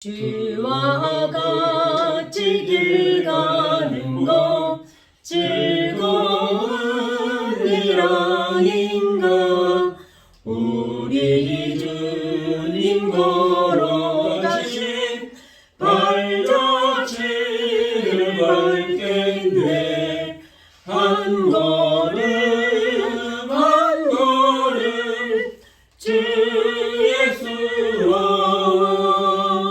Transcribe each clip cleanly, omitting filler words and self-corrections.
주와 같이 길 가는 것 즐거운 일 아닌가. 우리 주님 걸어가신 발자취를 밟겠네. 한 걸음 한 걸음 주 예수와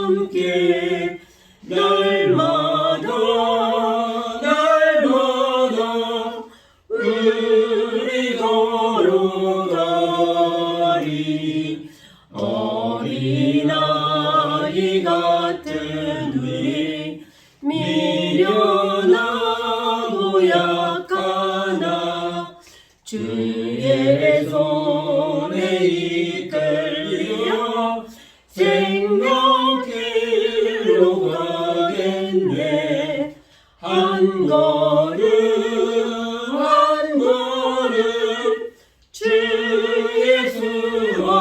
함께 날마다 우리 걸어가리. 어린아이 같은 우리 미련하고 약하나 주의 손에 이끌려 생명길로 가겠네. 한 걸음 한 걸음 주 예수와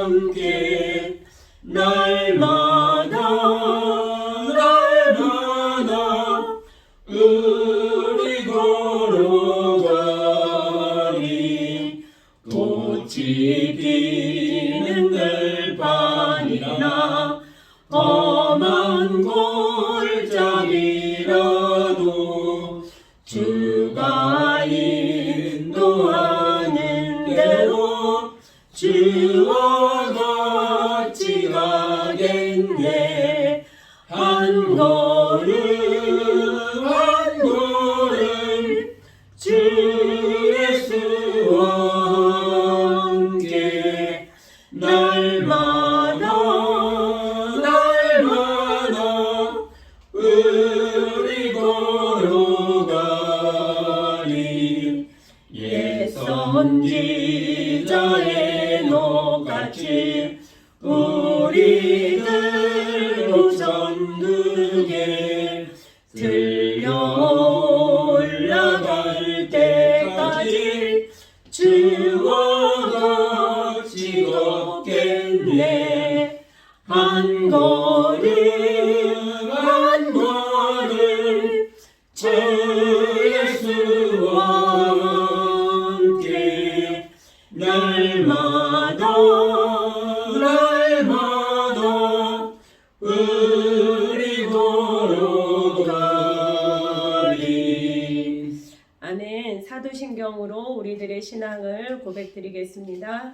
함께 날마다 우리 걸어가리. 꽃이 피는 들판이나 험한 골짜기라도 주가 인도하는 대로 주와 같이 가겠네. 한 걸음 한 걸음 주 예수와 함께 날마다 우리 걸어가리. 옛 선지자 에녹같이 우리들도 천국에 들려 올라갈 때까지 주와 같이 걷겠네. 한 걸음 한 걸음 주 예수와 함께 날마다 우리 걸어가리. 아멘. 사도신경으로 우리들의 신앙을 고백드리겠습니다.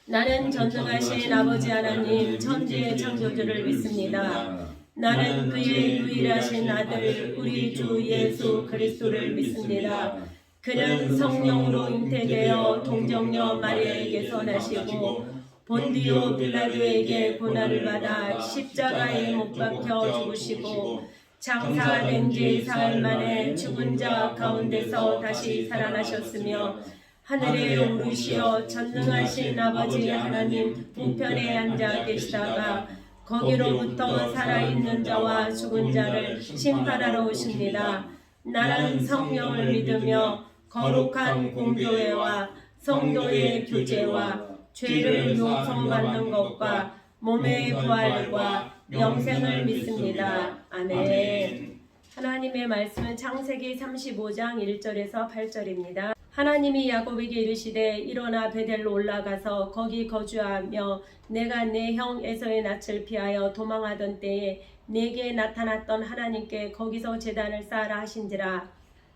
나는 전능하신 아버지 하나님 천지의 창조주를 믿습니다. 나는 그의 유일하신 아들 우리 주 예수 그리스도를 믿습니다. 그는 성령으로 잉태되어 동정녀 마리아에게서 나시고 본디오 빌라도에게 고난을 받아 십자가에 못 박혀 죽으시고 장사된 지 사흘 만에 죽은 자 가운데서 다시 살아나셨으며 하늘에 오르시어 전능하신 아버지 하나님 우편에 앉아 계시다가 거기로부터 살아있는 자와 죽은 자를 심판하러 오십니다. 나는 성령을 믿으며 거룩한 공교회와 성도의 교제와 죄를 용서받는 것과 몸의 부활과 영생을 믿습니다. 아멘. 하나님의 말씀은 창세기 35장 1절에서 8절입니다. 하나님이 야곱에게 이르시되 일어나 베델로 올라가서 거기 거주하며 내가 내 형 에서의 낯을 피하여 도망하던 때에 내게 나타났던 하나님께 거기서 제단을 쌓으라 하신지라.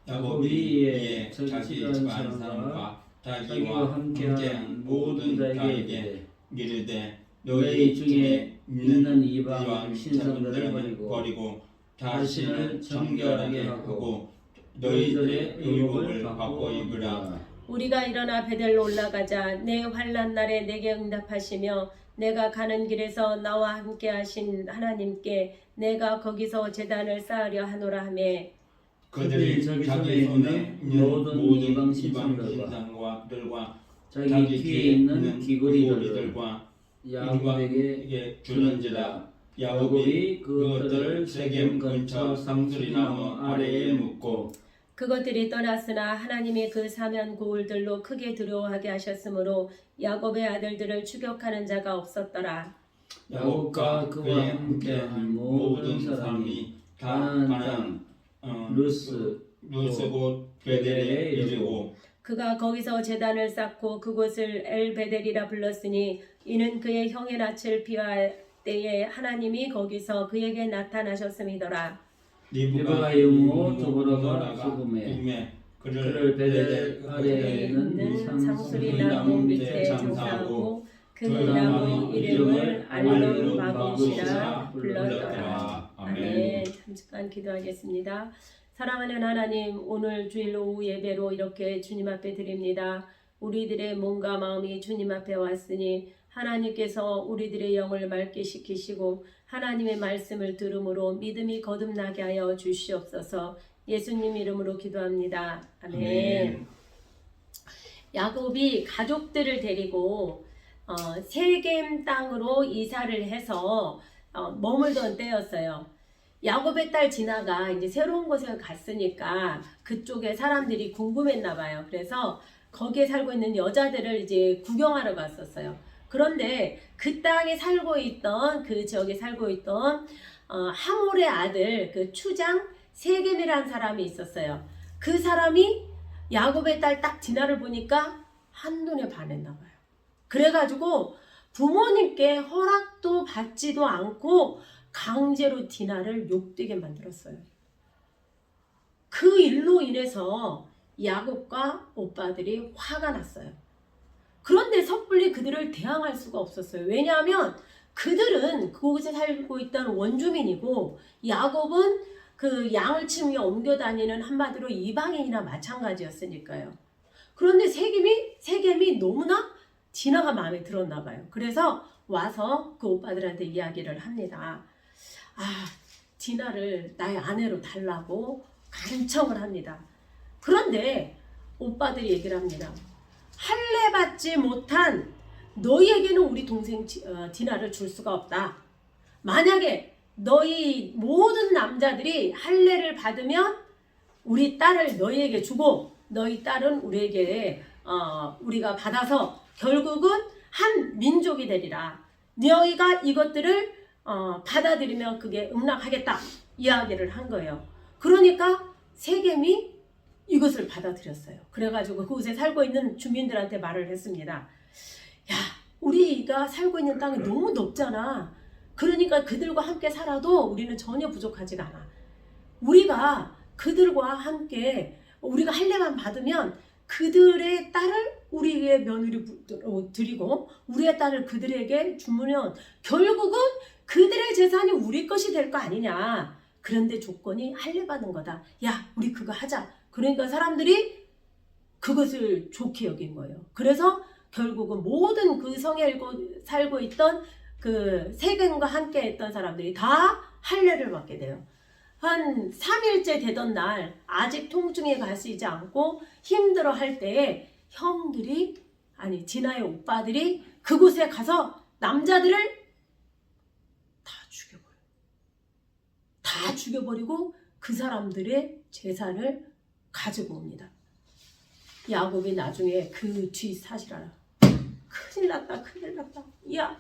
야곱이 이에 자기 집안 사람과 자기와 함께한 모든 자에게 이르되 너희 중에 있는 이방 신상들을 버리고 자신을 정결하게 하고 너희들의 의복을 바꿔 입으라. 우리가 일어나 베델로 올라가자. 내 환난 날에 내게 응답하시며 내가 가는 길에서 나와 함께 하신 하나님께 내가 거기서 제단을 쌓으려 하노라 하며 그들이 자기 손에 있는 모든 이방 신상들과 자기 뒤에 있는 귀걸이들과 야곱에게 주는지라. 야곱이 그것들을 세겜 근처 상수리나무 아래에 묻고 그것들이 떠났으나 하나님이 그 사면 고울들로 크게 두려워하게 하셨으므로 야곱의 아들들을 추격하는 자가 없었더라. 야곱과 그와 함께한 모든 사람이 가나안 땅 루스 곧 베델에 이르고 그가 거기서 제단을 쌓고 그곳을 엘베델이라 불렀으니 이는 그의 형의 낯을 피할 때에 하나님이 거기서 그에게 나타나셨음이더라. 리브가 여모 도보라가 소금에 그를 베델 아래에 있는 상수리 나무 밑에 장사하고 그 나무 이름을 알론 바구시라 불렀더라. 아멘. 잠깐 기도하겠습니다. 사랑하는 하나님, 오늘 주일 오후 예배로 이렇게 주님 앞에 드립니다. 우리들의 몸과 마음이 주님 앞에 왔으니 하나님께서 우리들의 영을 맑게 시키시고 하나님의 말씀을 들음으로 믿음이 거듭나게 하여 주시옵소서. 예수님 이름으로 기도합니다. 아멘. 야곱이 가족들을 데리고 세겜 땅으로 이사를 해서 머물던 때였어요. 야곱의 딸 디나가 이제 새로운 곳에 갔으니까 그쪽에 사람들이 궁금했나 봐요. 그래서 거기에 살고 있는 여자들을 이제 구경하러 갔었어요. 그런데 그 땅에 살고 있던 그 지역에 살고 있던 하몰의 아들 그 추장 세겜이라는 사람이 있었어요. 그 사람이 야곱의 딸 딱 디나를 보니까 한눈에 반했나 봐요. 그래가지고 부모님께 허락도 받지도 않고 강제로 디나를 욕되게 만들었어요. 그 일로 인해서 야곱과 오빠들이 화가 났어요. 그런데 섣불리 그들을 대항할 수가 없었어요. 왜냐하면 그들은 그곳에 살고 있던 원주민이고 야곱은 그 양을 치우며 옮겨 다니는 한마디로 이방인이나 마찬가지였으니까요. 그런데 세겜이 너무나 디나가 마음에 들었나 봐요. 그래서 와서 그 오빠들한테 이야기를 합니다. 디나를 나의 아내로 달라고 간청을 합니다. 그런데 오빠들이 얘기를 합니다. 할례 받지 못한 너희에게는 우리 동생 디나를 줄 수가 없다. 만약에 너희 모든 남자들이 할례를 받으면 우리 딸을 너희에게 주고 너희 딸은 우리에게 우리가 받아서 결국은 한 민족이 되리라. 너희가 이것들을 받아들이면 그게 응낙하겠다 이야기를 한 거예요. 그러니까 세겜이 이것을 받아들였어요. 그래가지고 그곳에 살고 있는 주민들한테 말을 했습니다. 야, 우리가 살고 있는 땅이 너무 넓잖아. 그러니까 그들과 함께 살아도 우리는 전혀 부족하지가 않아. 우리가 그들과 함께 우리가 할례만 받으면 그들의 딸을 우리의 며느리로 드리고 우리의 딸을 그들에게 주면 결국은 그들의 재산이 우리 것이 될 거 아니냐. 그런데 조건이 할례 받은 거다. 야, 우리 그거 하자. 그러니까 사람들이 그것을 좋게 여긴 거예요. 그래서 결국은 모든 그 성에 살고 있던 그 세겜과 함께 했던 사람들이 다 할례를 받게 돼요. 한 3일째 되던 날 아직 통증이 가시지 않고 힘들어 할 때에 디나의 오빠들이 그곳에 가서 남자들을 다 죽여버리고 그 사람들의 재산을 가지고 옵니다. 야곱이 나중에 그 뒤 사실 알아. 큰일 났다. 야,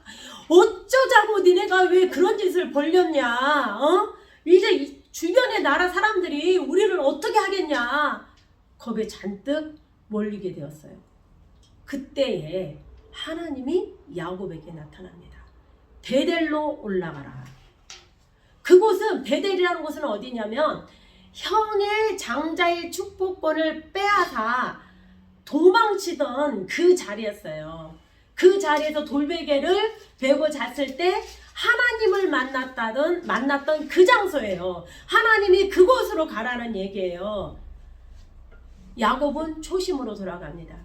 어쩌자고 니네가 왜 그런 짓을 벌렸냐. 이제 주변의 나라 사람들이 우리를 어떻게 하겠냐. 겁에 잔뜩 몰리게 되었어요. 그때에 하나님이 야곱에게 나타납니다. 베델로 올라가라. 그곳은 베델이라는 곳은 어디냐면 형의 장자의 축복권을 빼앗아 도망치던 그 자리였어요. 그 자리에서 돌베개를 베고 잤을 때 하나님을 만났던 그 장소예요. 하나님이 그곳으로 가라는 얘기예요. 야곱은 초심으로 돌아갑니다.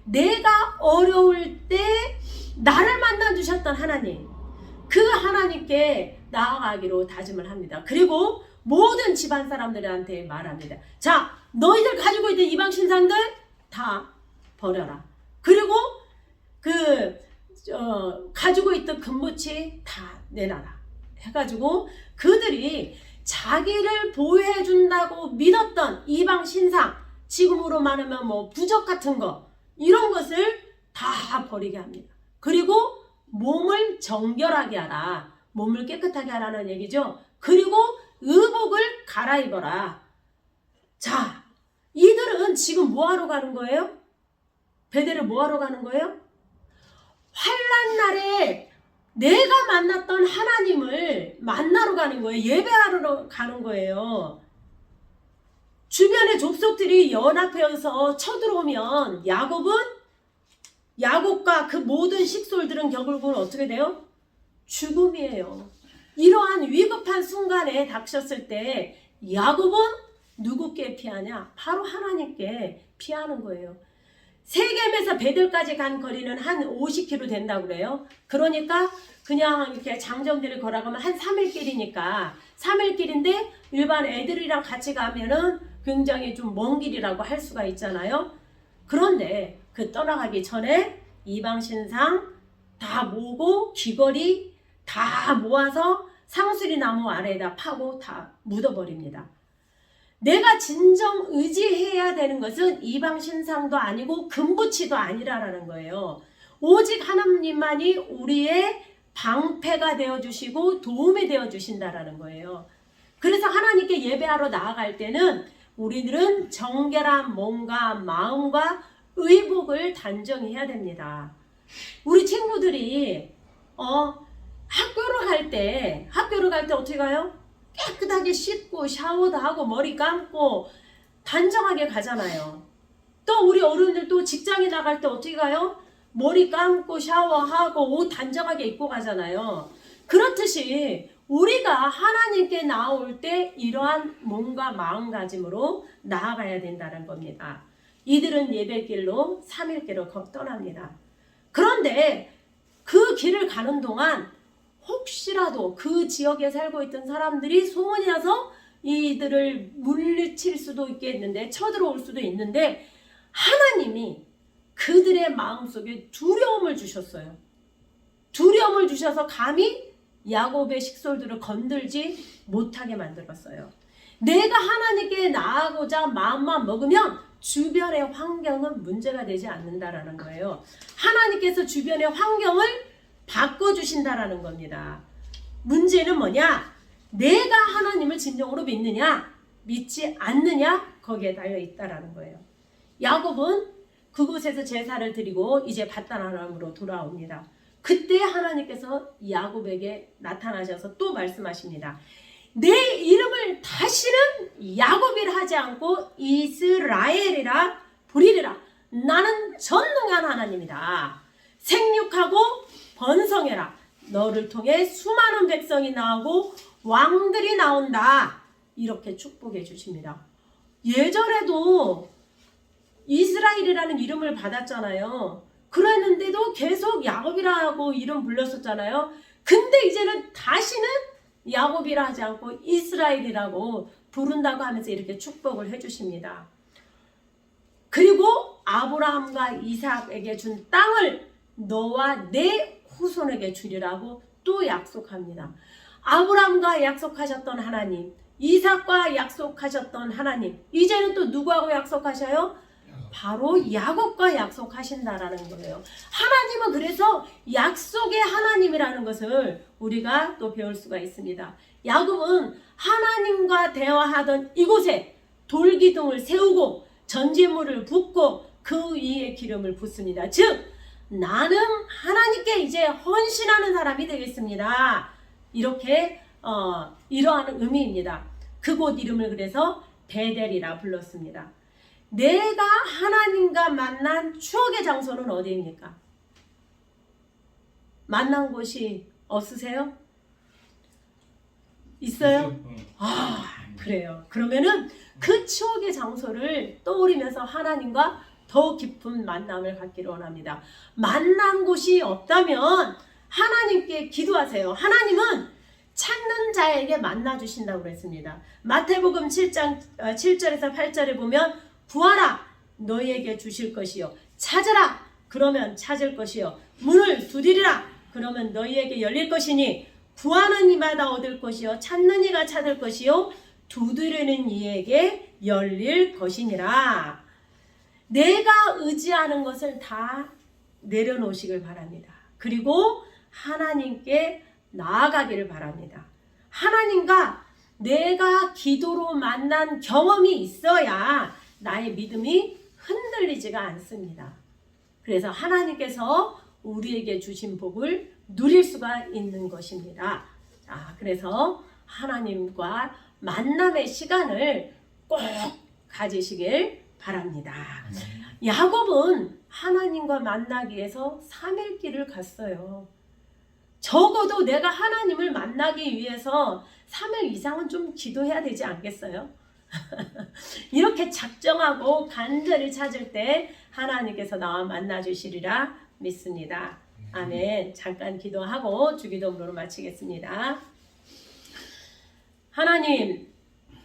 내가 어려울 때 나를 만나주셨던 하나님, 그 하나님께 나아가기로 다짐을 합니다. 그리고 모든 집안 사람들한테 말합니다. 자, 너희들 가지고 있는 이방 신상들 다 버려라. 그리고 가지고 있던 금붙이 다 내놔라. 해가지고 그들이 자기를 보호해준다고 믿었던 이방 신상, 지금으로 말하면 뭐 부적 같은 거, 이런 것을 다 버리게 합니다. 그리고 몸을 정결하게 하라. 몸을 깨끗하게 하라는 얘기죠. 그리고 의복을 갈아입어라. 자, 이들은 지금 뭐하러 가는 거예요? 베델을 뭐하러 가는 거예요? 환난 날에 내가 만났던 하나님을 만나러 가는 거예요. 예배하러 가는 거예요. 주변의 족속들이 연합해서 쳐들어오면 야곱과 그 모든 식솔들은 결국은 어떻게 돼요? 죽음이에요. 이러한 위급한 순간에 닥쳤을 때 야곱은 누구께 피하냐? 바로 하나님께 피하는 거예요. 세겜에서 베들까지 간 거리는 한 50km 된다고 그래요. 그러니까 그냥 이렇게 장정들이 걸어가면 한 3일 길이니까 3일 길인데 일반 애들이랑 같이 가면은 굉장히 좀 먼 길이라고 할 수가 있잖아요. 그런데 그 떠나가기 전에 이방신상 다 모으고 귀걸이 다 모아서 상수리 나무 아래에다 파고 다 묻어버립니다. 내가 진정 의지해야 되는 것은 이방신상도 아니고 금부치도 아니라는 거예요. 오직 하나님만이 우리의 방패가 되어주시고 도움이 되어주신다라는 거예요. 그래서 하나님께 예배하러 나아갈 때는 우리들은 정결한 몸과 마음과 의복을 단정히 해야 됩니다. 우리 친구들이 학교를 갈 때 어떻게 가요? 깨끗하게 씻고 샤워도 하고 머리 감고 단정하게 가잖아요. 또 우리 어른들도 직장에 나갈 때 어떻게 가요? 머리 감고 샤워하고 옷 단정하게 입고 가잖아요. 그렇듯이 우리가 하나님께 나올 때 이러한 몸과 마음가짐으로 나아가야 된다는 겁니다. 이들은 예배길로 3일길로 떠납니다. 그런데 그 길을 가는 동안 혹시라도 그 지역에 살고 있던 사람들이 소문이 나서 이들을 물리칠 수도 있겠는데 쳐들어올 수도 있는데 하나님이 그들의 마음속에 두려움을 주셨어요. 두려움을 주셔서 감히 야곱의 식솔들을 건들지 못하게 만들었어요. 내가 하나님께 나아가고자 마음만 먹으면 주변의 환경은 문제가 되지 않는다라는 거예요. 하나님께서 주변의 환경을 바꿔주신다라는 겁니다. 문제는 뭐냐? 내가 하나님을 진정으로 믿느냐? 믿지 않느냐? 거기에 달려있다라는 거예요. 야곱은 그곳에서 제사를 드리고 이제 밧단아람으로 돌아옵니다. 그때 하나님께서 야곱에게 나타나셔서 또 말씀하십니다. 내 이름을 다시는 야곱이라 하지 않고 이스라엘이라 부리리라. 나는 전능한 하나님이다. 생육하고 번성해라. 너를 통해 수많은 백성이 나오고 왕들이 나온다. 이렇게 축복해 주십니다. 예전에도 이스라엘이라는 이름을 받았잖아요. 그랬는데도 계속 야곱이라고 이름 불렀었잖아요. 근데 이제는 다시는 야곱이라 하지 않고 이스라엘이라고 부른다고 하면서 이렇게 축복을 해주십니다. 그리고 아브라함과 이삭에게 준 땅을 너와 내 후손에게 주리라고 또 약속합니다. 아브라함과 약속하셨던 하나님, 이삭과 약속하셨던 하나님, 이제는 또 누구하고 약속하셔요? 바로 야곱과 약속하신다라는 거예요. 하나님은 그래서 약속의 하나님이라는 것을 우리가 또 배울 수가 있습니다. 야곱은 하나님과 대화하던 이곳에 돌기둥을 세우고 전제물을 붓고 그 위에 기름을 붓습니다. 즉 나는 하나님께 이제 헌신하는 사람이 되겠습니다. 이렇게 이러한 의미입니다. 그곳 이름을 그래서 베델이라 불렀습니다. 내가 하나님과 만난 추억의 장소는 어디입니까? 만난 곳이 없으세요? 있어요? 그래요. 그러면은 그 추억의 장소를 떠올리면서 하나님과 더 깊은 만남을 갖기를 원합니다. 만난 곳이 없다면 하나님께 기도하세요. 하나님은 찾는 자에게 만나주신다고 그랬습니다. 마태복음 7장 7절에서 8절에 보면 구하라 너희에게 주실 것이요 찾으라 그러면 찾을 것이요 문을 두드리라 그러면 너희에게 열릴 것이니 구하는 이마다 얻을 것이요 찾는 이가 찾을 것이요 두드리는 이에게 열릴 것이니라. 내가 의지하는 것을 다 내려놓으시길 바랍니다. 그리고 하나님께 나아가기를 바랍니다. 하나님과 내가 기도로 만난 경험이 있어야 나의 믿음이 흔들리지가 않습니다. 그래서 하나님께서 우리에게 주신 복을 누릴 수가 있는 것입니다. 자, 그래서 하나님과 만남의 시간을 꼭 가지시길 바랍니다. 야곱은 하나님과 만나기 위해서 3일 길을 갔어요. 적어도 내가 하나님을 만나기 위해서 3일 이상은 좀 기도해야 되지 않겠어요? 이렇게 작정하고 간절히 찾을 때 하나님께서 나와 만나 주시리라 믿습니다. 아멘. 잠깐 기도하고 주기도문으로 마치겠습니다. 하나님,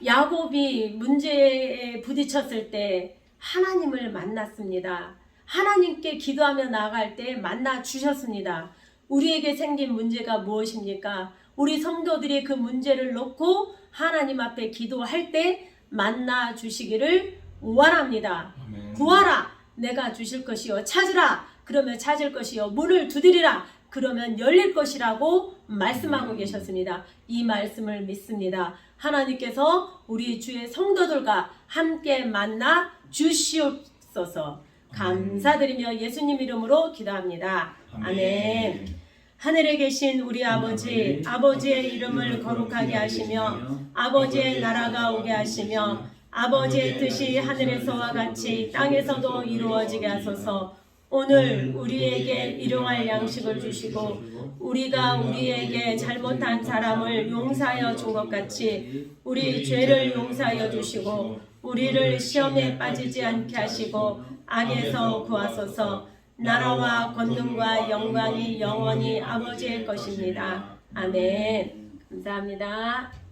야곱이 문제에 부딪혔을 때 하나님을 만났습니다. 하나님께 기도하며 나아갈 때 만나 주셨습니다. 우리에게 생긴 문제가 무엇입니까? 우리 성도들이 그 문제를 놓고 하나님 앞에 기도할 때 만나 주시기를 원합니다. 아멘. 구하라, 내가 주실 것이요. 찾으라, 그러면 찾을 것이요. 문을 두드리라, 그러면 열릴 것이라고 말씀하고 계셨습니다. 이 말씀을 믿습니다. 하나님께서 우리 주의 성도들과 함께 만나 주시옵소서. 감사드리며 예수님 이름으로 기도합니다. 아멘. 하늘에 계신 우리 아버지, 아버지의 이름을 거룩하게 하시며 아버지의 나라가 오게 하시며 아버지의 뜻이 하늘에서와 같이 땅에서도 이루어지게 하소서. 오늘 우리에게 일용할 양식을 주시고 우리가 우리에게 잘못한 사람을 용서하여 준 것 같이 우리 죄를 용서하여 주시고 우리를 시험에 빠지지 않게 하시고 악에서 구하소서. 나라와 권능과 영광이 영원히 아버지의 것입니다. 아멘. 감사합니다.